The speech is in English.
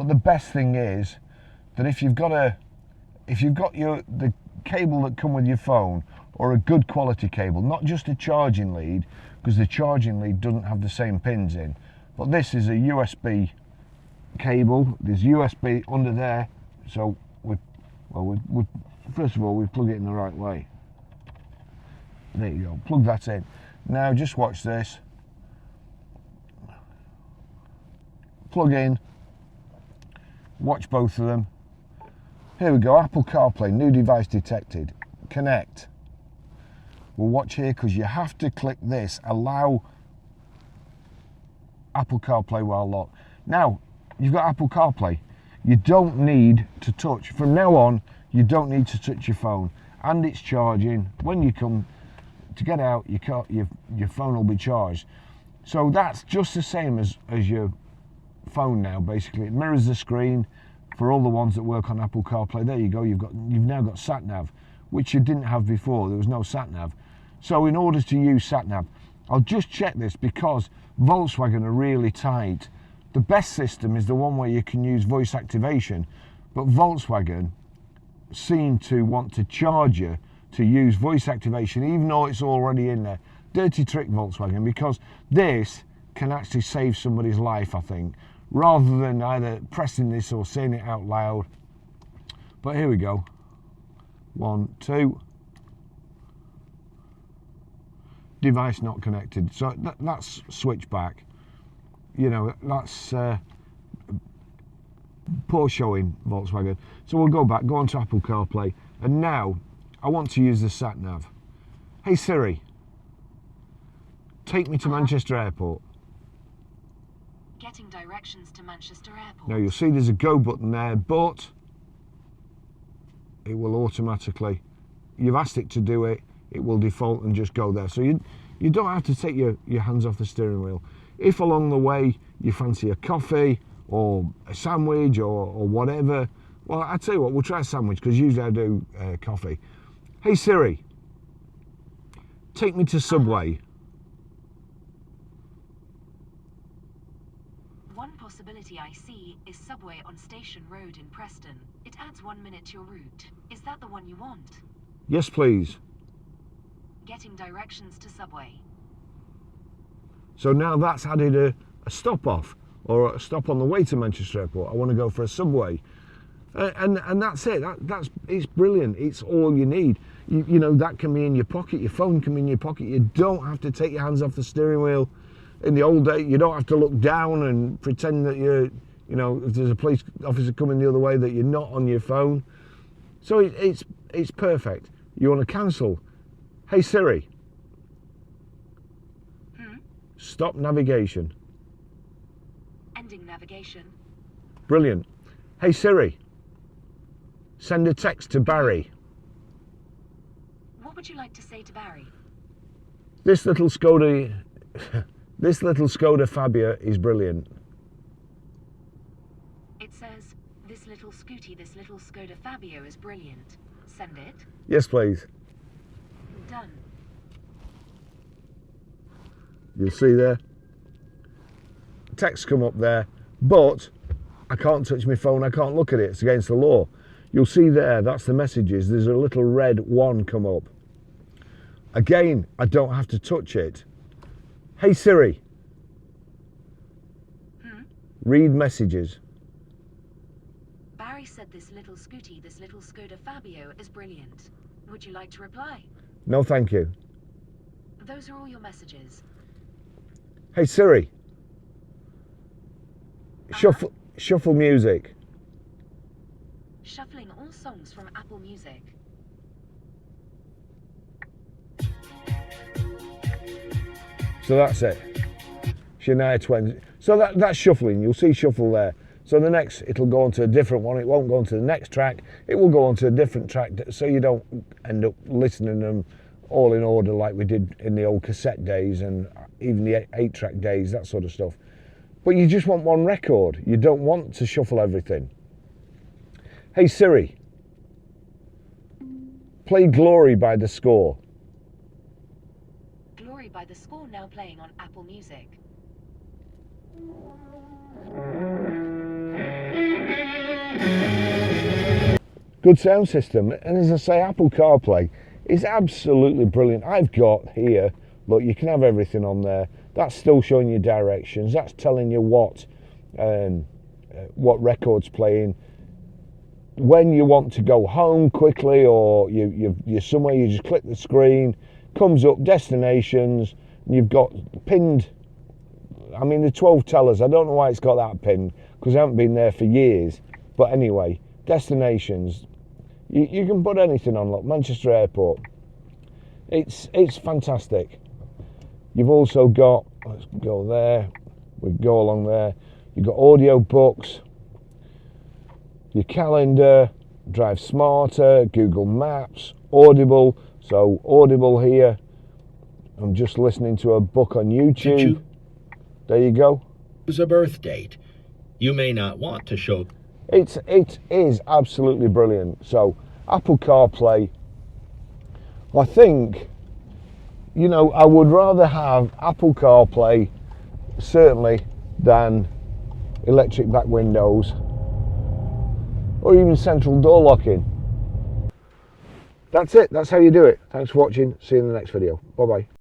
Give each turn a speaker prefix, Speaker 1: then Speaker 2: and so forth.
Speaker 1: But the best thing is that if you've got the cable that come with your phone, or a good quality cable, not just a charging lead, because the charging lead doesn't have the same pins in, but this is a USB cable. There's USB under there, so first of all we plug it in the right way. There you go, plug that in. Now just watch this. Plug in, watch both of them. Here we go, Apple CarPlay, new device detected, connect. Well, watch here, because you have to click this, allow Apple CarPlay while locked. Now, you've got Apple CarPlay. You don't need to touch. From now on, you don't need to touch your phone. And it's charging. When you come to get out, your phone will be charged. So that's just the same as your phone now, basically. It mirrors the screen for all the ones that work on Apple CarPlay. There you go, you've now got sat-nav, which you didn't have before. There was no sat-nav. So in order to use sat-nav, I'll just check this, because Volkswagen are really tight. The best system is the one where you can use voice activation, but Volkswagen seem to want to charge you to use voice activation, even though it's already in there. Dirty trick, Volkswagen, because this can actually save somebody's life, I think, rather than either pressing this or saying it out loud. But here we go. 1, 2. Device not connected. So that's switch back. You know, that's poor showing, Volkswagen. So we'll go back, go on to Apple CarPlay, and now I want to use the sat nav. Hey Siri, take me to Manchester Airport.
Speaker 2: Getting directions to Manchester Airport.
Speaker 1: Now you'll see there's a go button there, but it will automatically, you've asked it to do it, it will default and just go there. So you don't have to take your hands off the steering wheel. If along the way you fancy a coffee or a sandwich or whatever, well, I'll tell you what, we'll try a sandwich, because usually I do coffee. Hey Siri, take me to Subway.
Speaker 2: One possibility I see is Subway on Station Road in Preston. It adds 1 minute to your route. Is that the one you want?
Speaker 1: Yes, please.
Speaker 2: Getting directions to Subway.
Speaker 1: So now that's added a stop off, or a stop on the way to Manchester Airport. I want to go for a Subway. And that's it. It's brilliant. It's all you need. You know, that can be in your pocket. Your phone can be in your pocket. You don't have to take your hands off the steering wheel. In the old day, you don't have to look down and pretend that you're, you know, if there's a police officer coming the other way, that you're not on your phone. So it's perfect. You want to cancel? Hey Siri, stop navigation.
Speaker 2: Ending navigation.
Speaker 1: Brilliant. Hey Siri, send a text to Barry.
Speaker 2: What would you like to say to Barry?
Speaker 1: This little Skoda Fabia is brilliant.
Speaker 2: It says, this little Skoda Fabia is brilliant. Send it.
Speaker 1: Yes, please.
Speaker 2: Done.
Speaker 1: You'll see there. Text come up there, but I can't touch my phone, I can't look at it, it's against the law. You'll see there, that's the messages, there's a little red 1 come up. Again, I don't have to touch it. Hey Siri, read messages.
Speaker 2: Barry said this little Skoda Fabia is brilliant. Would you like to reply?
Speaker 1: No, thank you.
Speaker 2: Those are all your messages.
Speaker 1: Hey Siri, shuffle music.
Speaker 2: Shuffling all songs from Apple Music.
Speaker 1: So that's it. Shania Twain. So that's shuffling. You'll see shuffle there. So the next, it'll go on to a different one. It won't go on to the next track. It will go on to a different track, so you don't end up listening to them all in order like we did in the old cassette days and even the 8-track days, that sort of stuff. But you just want one record. You don't want to shuffle everything. Hey Siri, play Glory by The Score.
Speaker 2: Glory by The Score now playing on Apple Music.
Speaker 1: Good sound system, and as I say, Apple CarPlay is absolutely brilliant. I've got here, look, you can have everything on there. That's still showing you directions. That's telling you what record's playing. When you want to go home quickly, or you're somewhere, you just click the screen, comes up destinations, and you've got pinned. I mean, the 12 tellers, I don't know why it's got that pinned, because I haven't been there for years. But anyway, destinations, you can put anything on. Look, Manchester Airport. It's fantastic. You've also got, let's go there, we go along there. You've got audio books, your calendar, Drive Smarter, Google Maps, Audible. So Audible here, I'm just listening to a book on YouTube. There you go.
Speaker 3: It's a birth date. You may not want to show.
Speaker 1: It is absolutely brilliant. So Apple CarPlay, I think, you know, I would rather have Apple CarPlay certainly than electric back windows or even central door locking. That's it. That's how you do it. Thanks for watching. See you in the next video. Bye bye.